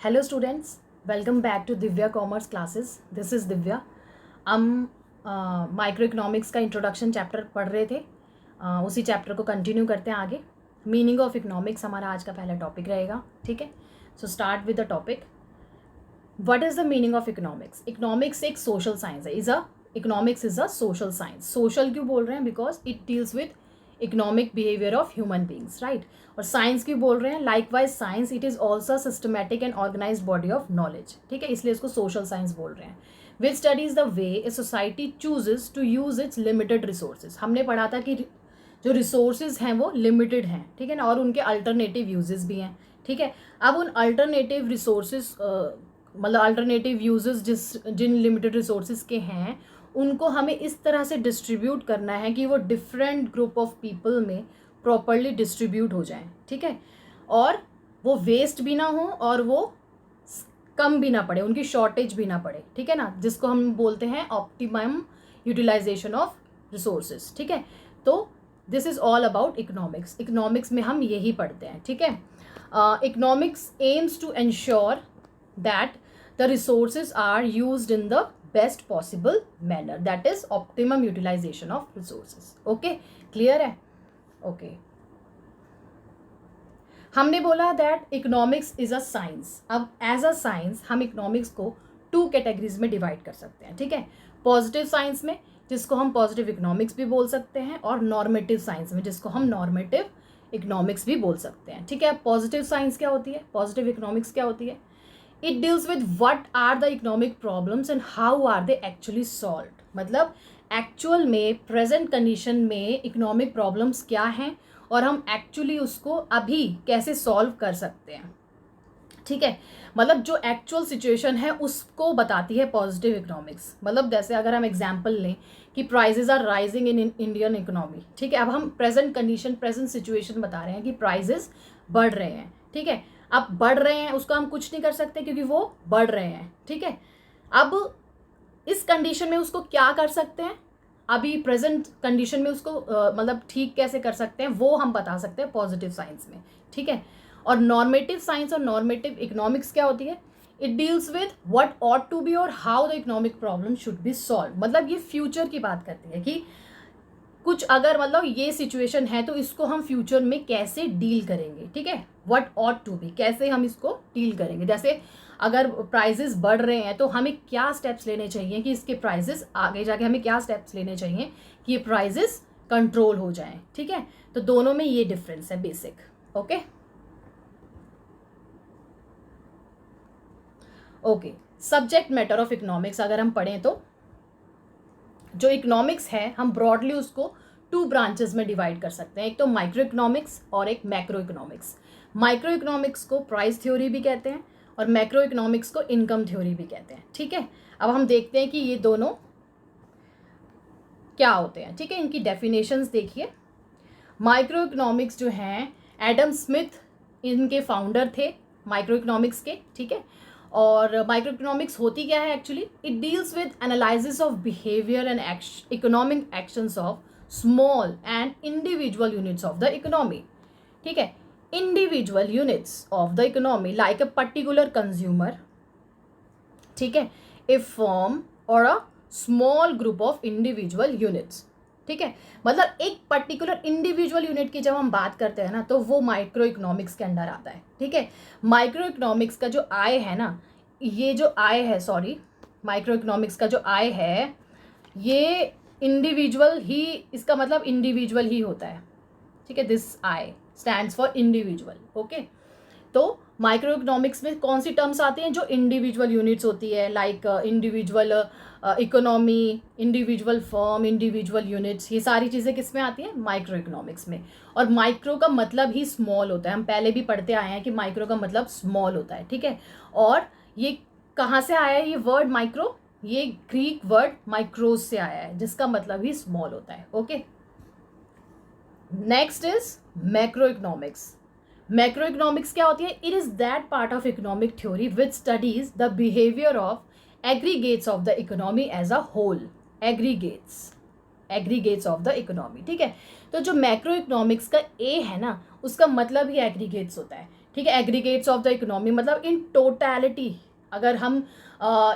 Hello students, welcome back to Divya commerce classes. This is Divya. हम micro economics का introduction chapter पढ़ रहे थे. उसी चैप्टर को कंटिन्यू करते हैं आगे. मीनिंग ऑफ इकोनॉमिक्स हमारा आज का पहला टॉपिक रहेगा. ठीक है, so start with the topic. What is the meaning of economics? Economics एक सोशल साइंस है. Economics is a social science. Social क्यों बोल रहे हैं? Because it deals with economic behaviour of human beings, right. और साइंस क्यों बोल रहे हैं? Likewise science it is also systematic and organise body of knowledge. ठीक है, इसलिए इसको सोशल साइंस बोल रहे हैं. Which studies the way A society chooses to use its limited resources. हमने पढ़ा था कि जो रिसोर्सेज हैं वो लिमिटेड हैं, ठीक है ना, और उनके अल्टरनेटिव यूजेस भी हैं. ठीक है, अब उन अल्टरनेटिव रिसोर्सेज मतलब अल्टरनेटिव यूजेस जिन लिमिटेड रिसोर्सेज के हैं उनको हमें इस तरह से डिस्ट्रीब्यूट करना है कि वो डिफरेंट ग्रुप ऑफ पीपल में प्रॉपरली डिस्ट्रीब्यूट हो जाएं. ठीक है, और वो वेस्ट भी ना हो और वो कम भी ना पड़े, उनकी शॉर्टेज भी ना पड़े. ठीक है ना, जिसको हम बोलते हैं ऑप्टिमम यूटिलाइजेशन ऑफ रिसोर्सेज. ठीक है, तो this is all about economics. Economics में हम यही पढ़ते हैं. ठीक है, economics aims to ensure that the resources are used in the best possible manner, that is optimum utilization of resources. Okay, clear है? Okay, हमने बोला that economics is a science. अब एज अ साइंस हम economics को 2 categories में divide कर सकते हैं. ठीक है, पॉजिटिव साइंस में जिसको हम पॉजिटिव इकोनॉमिक्स भी बोल सकते हैं, और नॉर्मेटिव साइंस में जिसको हम नॉर्मेटिव इकोनॉमिक्स भी बोल सकते हैं. ठीक है, पॉजिटिव साइंस क्या होती है, पॉजिटिव इकोनॉमिक्स क्या होती है? It deals with what are the economic problems and how are they actually solved. मतलब एक्चुअल में प्रेजेंट कंडीशन में इकोनॉमिक प्रॉब्लम्स क्या हैं और हम एक्चुअली उसको अभी कैसे सॉल्व कर सकते हैं. ठीक है, मतलब जो एक्चुअल सिचुएशन है उसको बताती है पॉजिटिव इकोनॉमिक्स. मतलब जैसे अगर हम एग्जांपल लें कि prices are rising in Indian economy. ठीक है, अब हम प्रेजेंट कंडीशन, प्रेजेंट सिचुएशन बता रहे हैं कि प्राइजेज बढ़ रहे हैं. ठीक है, अब बढ़ रहे हैं उसको हम कुछ नहीं कर सकते क्योंकि वो बढ़ रहे हैं. ठीक है, अब इस कंडीशन में उसको क्या कर सकते हैं, अभी प्रेजेंट कंडीशन में उसको मतलब ठीक कैसे कर सकते हैं वो हम बता सकते हैं पॉजिटिव साइंस में. ठीक है, और नॉर्मेटिव साइंस और नॉर्मेटिव इकोनॉमिक्स क्या होती है? It deals with what ought to be और how the economic problem should be solve. मतलब ये फ्यूचर की बात करती है कि कुछ अगर मतलब ये सिचुएशन है तो इसको हम फ्यूचर में कैसे डील करेंगे. ठीक है, व्हाट ऑट टू बी, कैसे हम इसको डील करेंगे. जैसे अगर प्राइजेस बढ़ रहे हैं तो हमें क्या स्टेप्स लेने चाहिए कि इसके प्राइजेस आगे जाके हमें क्या स्टेप्स लेने चाहिए कि ये प्राइजेस कंट्रोल हो जाएं. ठीक है, तो दोनों में ये डिफरेंस है basic. Okay okay, subject matter of economics अगर हम पढ़ें तो जो इकोनॉमिक्स है हम ब्रॉडली उसको 2 ब्रांचेस में डिवाइड कर सकते हैं. एक तो माइक्रो इकोनॉमिक्स और एक मैक्रो इकोनॉमिक्स. माइक्रो इकोनॉमिक्स को प्राइस थ्योरी भी कहते हैं और मैक्रो इकोनॉमिक्स को इनकम थ्योरी भी कहते हैं. ठीक है, अब हम देखते हैं कि ये दोनों क्या होते हैं. ठीक है, इनकी डेफिनेशंस देखिए. माइक्रो इकोनॉमिक्स जो हैं, एडम स्मिथ इनके फाउंडर थे माइक्रो इकोनॉमिक्स के. ठीक है, और माइक्रो इकोनॉमिक्स होती क्या है actually? It deals with analysis of behaviour and economic actions of small and individual units of the economy. ठीक है, individual units of the economy like a particular consumer. ठीक है, ए फर्म और a small group of individual units. ठीक है, मतलब एक particular individual unit की जब हम बात करते हैं ना तो वो माइक्रो इकोनॉमिक्स के अंडर आता है. ठीक है, माइक्रो इकोनॉमिक्स का जो आय है ना, ये जो आय है, सॉरी, माइक्रो इकोनॉमिक्स का जो आय है ये इंडिविजुअल ही, इसका मतलब इंडिविजुअल ही होता है. ठीक है, this I stands for individual. Okay, तो माइक्रो इकोनॉमिक्स में कौन सी टर्म्स आती हैं? जो इंडिविजुअल यूनिट्स होती है, like individual economy, individual firm, individual units, ये सारी चीज़ें किस में आती हैं? माइक्रो इकोनॉमिक्स में. और माइक्रो का मतलब ही स्मॉल होता है. हम पहले भी पढ़ते आए हैं कि माइक्रो का मतलब स्मॉल होता है. ठीक है, और ये कहाँ से आया है ये वर्ड माइक्रो? ये ग्रीक वर्ड माइक्रोज से आया है जिसका मतलब ही स्मॉल होता है. Okay, next is macro economics. Macro economics क्या होती है? It is that part of economic theory which studies the behaviour of aggregates of the economy as a whole. Aggregates of the economy. ठीक है, तो जो macro economics का ए है ना उसका मतलब ही एग्रीगेट्स होता है. ठीक है। एग्रीगेट्स ऑफ द इकोनॉमी मतलब इन टोटलिटी अगर हम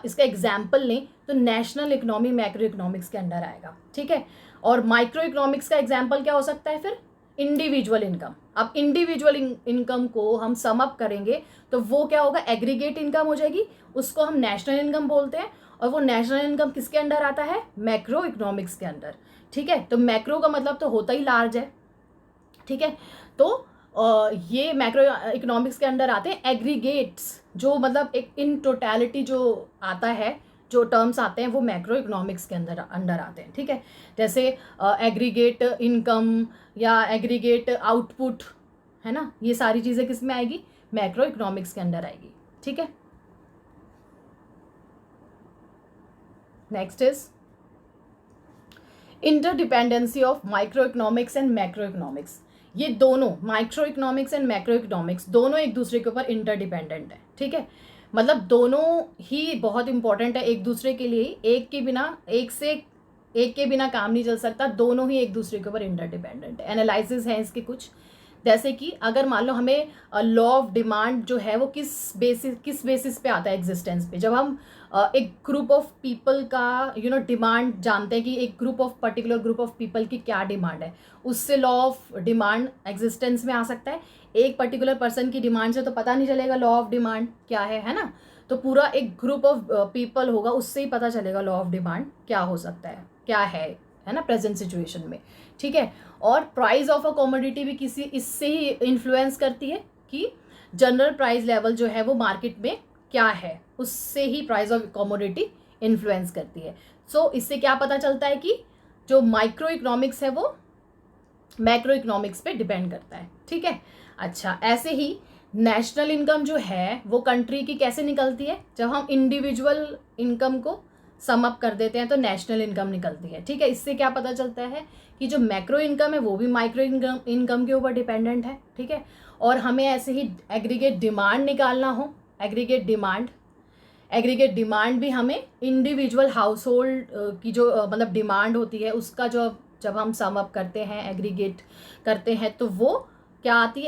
इसका एग्जाम्पल लें तो नेशनल इकोनॉमी मैक्रो इकोनॉमिक्स के अंडर आएगा, ठीक है। और माइक्रो इकोनॉमिक्स का एग्जाम्पल क्या हो सकता है फिर, इंडिविजुअल इनकम। अब इंडिविजुअल इनकम को हम सम अप करेंगे तो वो क्या होगा, एग्रीगेट इनकम हो जाएगी, उसको हम नेशनल इनकम बोलते हैं। और वो नेशनल इनकम किसके अंडर आता है, मैक्रो इकोनॉमिक्स के अंडर, ठीक है। तो मैक्रो का मतलब तो होता ही लार्ज है, ठीक है। तो ये मैक्रो इकोनॉमिक्स के अंडर आते हैं एग्रीगेट्स, जो मतलब एक इन टोटलिटी जो आता है, जो टर्म्स आते हैं वो मैक्रो इकोनॉमिक्स के अंडर आते हैं, ठीक है। जैसे एग्रीगेट इनकम या एग्रीगेट आउटपुट, है ना, ये सारी चीज़ें किस में आएगी, मैक्रो इकोनॉमिक्स के अंडर आएगी, ठीक है। Next is interdependency of micro economics and macro economics. ये दोनों micro economics and macro economics दोनों एक दूसरे के ऊपर इंटरडिपेंडेंट है, ठीक है। मतलब दोनों ही बहुत इंपॉर्टेंट है एक दूसरे के लिए, एक के बिना काम नहीं चल सकता, दोनों ही एक दूसरे के ऊपर इंटरडिपेंडेंट है। एनालिसिस है इसके कुछ, जैसे कि अगर मान लो हमें लॉ ऑफ डिमांड जो है वो किस बेसिस पे आता है एग्जिस्टेंस पे, जब हम एक ग्रुप ऑफ पीपल का डिमांड जानते हैं कि एक पर्टिकुलर ग्रुप ऑफ पीपल की क्या डिमांड है, उससे लॉ ऑफ डिमांड एग्जिस्टेंस में आ सकता है। एक पर्टिकुलर पर्सन की डिमांड से तो पता नहीं चलेगा लॉ ऑफ डिमांड क्या है ना। तो पूरा एक ग्रुप ऑफ पीपल होगा, उससे ही पता चलेगा लॉ ऑफ डिमांड क्या हो सकता है, क्या है ना, प्रेजेंट सिचुएशन में, ठीक है। और प्राइस ऑफ अ कमोडिटी भी किसी इससे ही इन्फ्लुएंस करती है कि जनरल प्राइस लेवल जो है वो मार्केट में क्या है, उससे ही प्राइस ऑफ कमोडिटी इन्फ्लुएंस करती है। सो इससे क्या पता चलता है कि जो माइक्रो इकोनॉमिक्स है वो मैक्रो इकोनॉमिक्स पे डिपेंड करता है, ठीक है। अच्छा, ऐसे ही नेशनल इनकम जो है वो कंट्री की कैसे निकलती है, जब हम इंडिविजुअल इनकम को सम अप कर देते हैं तो नेशनल इनकम निकलती है, ठीक है। इससे क्या पता चलता है कि जो मैक्रो इनकम है वो भी माइक्रो इनकम के ऊपर डिपेंडेंट है, ठीक है। और हमें ऐसे ही एग्रीगेट डिमांड निकालना हो, एग्रीगेट डिमांड भी हमें इंडिविजुअल हाउस होल्ड की जो मतलब डिमांड होती है उसका जो जब हम सम अप करते हैं, एग्रीगेट करते हैं, तो वो क्या होती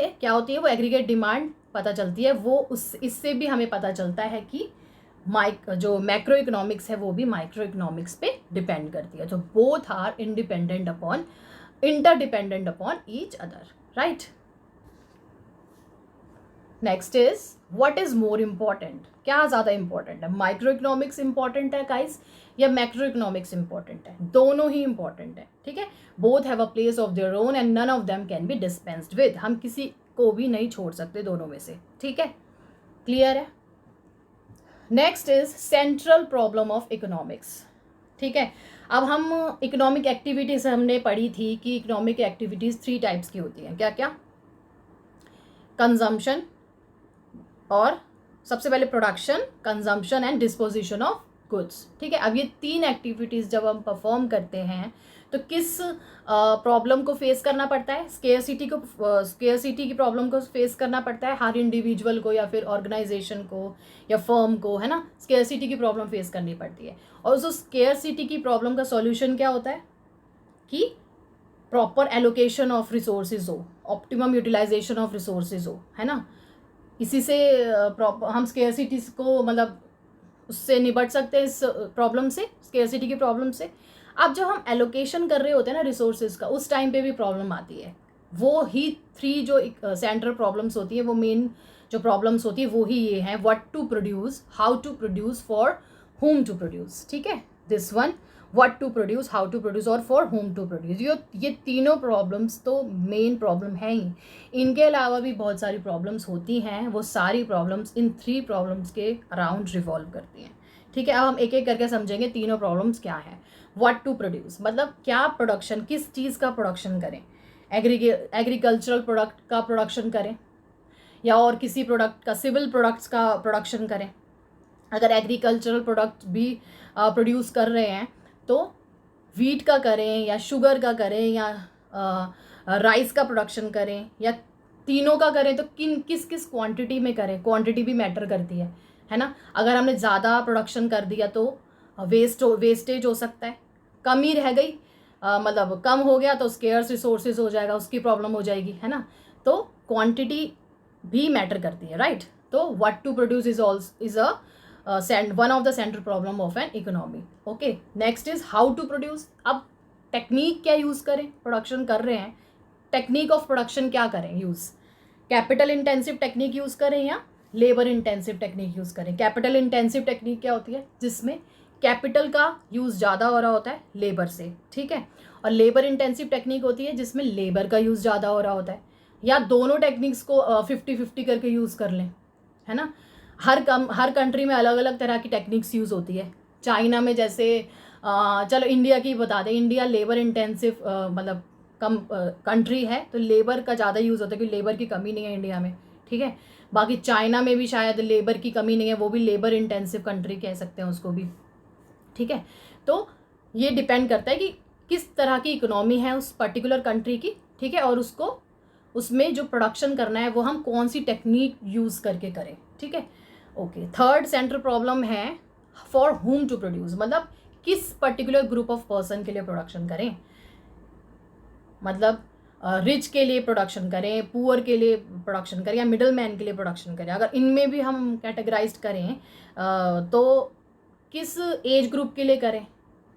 है वो एग्रीगेट डिमांड पता चलती है। वो इससे भी हमें पता चलता है कि जो मैक्रो इकोनॉमिक्स है वो भी माइक्रो इकोनॉमिक्स पे डिपेंड करती है। तो both are interdependent upon each other, right. Next is what is more important, क्या ज़्यादा इंपॉर्टेंट है, माइक्रो इकोनॉमिक्स इंपॉर्टेंट है गाइस या मैक्रो इकोनॉमिक्स इंपॉर्टेंट है, दोनों ही इंपॉर्टेंट है, ठीक है। Both have a place of their own and none of them can be dispensed with, हम किसी को भी नहीं छोड़ सकते दोनों में से, ठीक है, क्लियर है। Next is central problem of economics, ठीक है। अब हम इकोनॉमिक एक्टिविटीज हमने पढ़ी थी कि इकोनॉमिक एक्टिविटीज 3 टाइप्स की होती हैं, क्या क्या, कंजम्पशन और सबसे पहले production, consumption and disposition of goods, ठीक है। अब ये 3 एक्टिविटीज़ जब हम परफॉर्म करते हैं तो किस प्रॉब्लम को फेस करना पड़ता है, स्केयरसिटी की प्रॉब्लम को फेस करना पड़ता है हर इंडिविजुअल को या फिर ऑर्गेनाइजेशन को या फर्म को, है ना। स्केयरसिटी की प्रॉब्लम फेस करनी पड़ती है और उस स्केयरसिटी की प्रॉब्लम का सॉल्यूशन क्या होता है कि प्रॉपर एलोकेशन ऑफ रिसोर्सेज हो, ऑप्टिमम यूटिलाइजेशन ऑफ रिसोर्सेज हो, है ना। इसी से हम स्केयरसिटी को मतलब उससे निपट सकते हैं, इस प्रॉब्लम से, स्केयरसिटी की प्रॉब्लम से। अब जब हम एलोकेशन कर रहे होते हैं ना रिसोर्सेज का, उस टाइम पे भी प्रॉब्लम आती है। वो ही 3 जो सेंट्रल प्रॉब्लम्स होती है, वो मेन जो प्रॉब्लम्स होती है वो ही ये हैं, what to produce, how to produce, for whom to produce, ठीक है। This one, what to produce, how to produce और फॉर whom टू प्रोड्यूस, ये तीनों प्रॉब्लम्स तो मेन प्रॉब्लम है ही। इनके अलावा भी बहुत सारी प्रॉब्लम्स होती हैं, वो सारी प्रॉब्लम्स इन 3 प्रॉब्लम्स के अराउंड रिवॉल्व करती हैं, ठीक है। अब हम एक एक करके समझेंगे तीनों प्रॉब्लम्स क्या हैं। व्हाट टू प्रोड्यूस मतलब क्या प्रोडक्शन, किस चीज़ का प्रोडक्शन करें, एग्रीकल्चरल प्रोडक्ट का प्रोडक्शन करें या और किसी प्रोडक्ट का, सिविल प्रोडक्ट्स का प्रोडक्शन करें। अगर एग्रीकल्चरल प्रोडक्ट भी प्रोड्यूस कर रहे हैं तो वीट का करें या शुगर का करें या राइस का प्रोडक्शन करें या तीनों का करें, तो किस किस क्वांटिटी में करें, क्वांटिटी भी मैटर करती है ना। अगर हमने ज़्यादा प्रोडक्शन कर दिया तो वेस्टेज हो सकता है, कम ही रह गई मतलब कम हो गया तो स्केयर्स रिसोर्सेज हो जाएगा, उसकी प्रॉब्लम हो जाएगी, है ना। तो क्वांटिटी भी मैटर करती है, राइट। तो what to produce is a one of the central problem of an economy. Okay, next is how to produce. अब टेक्निक क्या यूज़ करें, प्रोडक्शन कर रहे हैं, टेक्निक ऑफ प्रोडक्शन क्या करें use, capital intensive technique use करें या लेबर इंटेंसिव टेक्निक यूज़ करें। कैपिटल इंटेंसिव टेक्निक क्या होती है, जिसमें कैपिटल का यूज़ ज़्यादा हो रहा होता है लेबर से, ठीक है। और लेबर इंटेंसिव टेक्निक होती है जिसमें लेबर का यूज़ ज़्यादा हो रहा होता है, या दोनों टेक्निक्स को 50-50 करके यूज़ कर लें, है ना। हर कंट्री में अलग अलग तरह की टेक्निक्स यूज़ होती है। चाइना में जैसे चलो इंडिया की बता दें, इंडिया लेबर इंटेंसिव मतलब कम कंट्री है, तो लेबर का ज़्यादा यूज़ होता है क्योंकि लेबर की कमी नहीं है इंडिया में, ठीक है। बाकी चाइना में भी शायद लेबर की कमी नहीं है, वो भी लेबर इंटेंसिव कंट्री कह सकते हैं उसको भी, ठीक है। तो ये डिपेंड करता है कि किस तरह की इकोनॉमी है उस पर्टिकुलर कंट्री की, ठीक है, और उसको उसमें जो प्रोडक्शन करना है वो हम कौन सी टेक्निक यूज़ करके करें, ठीक है। ओके, थर्ड सेंट्रल प्रॉब्लम है फॉर हुम टू प्रोड्यूस, मतलब किस पर्टिकुलर ग्रुप ऑफ पर्सन के लिए प्रोडक्शन करें, मतलब रिच के लिए प्रोडक्शन करें, पुअर के लिए प्रोडक्शन करें, या मिडल मैन के लिए प्रोडक्शन करें। अगर इनमें भी हम कैटेगराइज करें तो किस एज ग्रुप के लिए करें,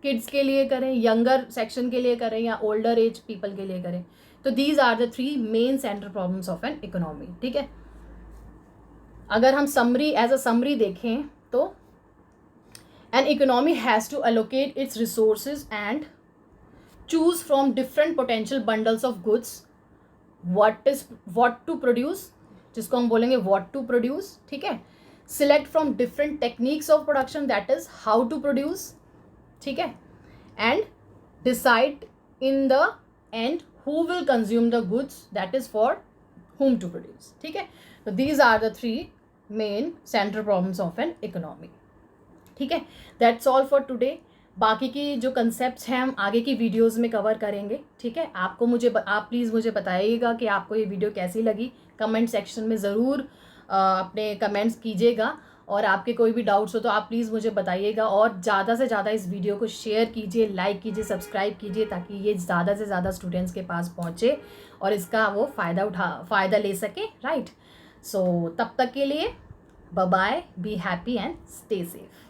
किड्स के लिए करें, यंगर सेक्शन के लिए करें, या ओल्डर एज पीपल के लिए करें। तो these are the 3 main central problems of an economy, ठीक है। अगर हम समरी एज अ समरी देखें तो an economy has to allocate its resources and choose from different potential bundles of goods what to produce, जिसको हम बोलेंगे what to produce, ठीक है। select from different techniques of production, that is how to produce, ठीक है। and decide in the end who will consume the goods, that is for whom to produce, ठीक है। so these are the 3 main central problems of an economy, ठीक है। that's all for today। बाकी की जो concepts हैं हम आगे की वीडियोस में कवर करेंगे, ठीक है। आप प्लीज़ मुझे बताइएगा कि आपको ये वीडियो कैसी लगी। कमेंट सेक्शन में ज़रूर अपने कमेंट्स कीजिएगा, और आपके कोई भी डाउट्स हो तो आप प्लीज़ मुझे बताइएगा, और ज़्यादा से ज़्यादा इस वीडियो को शेयर कीजिए, लाइक कीजिए, सब्सक्राइब कीजिए, ताकि ये ज़्यादा से ज़्यादा स्टूडेंट्स के पास पहुँचे और इसका वो फ़ायदा ले सकें, राइट। सो तब तक के लिए bye bye, be happy and stay safe.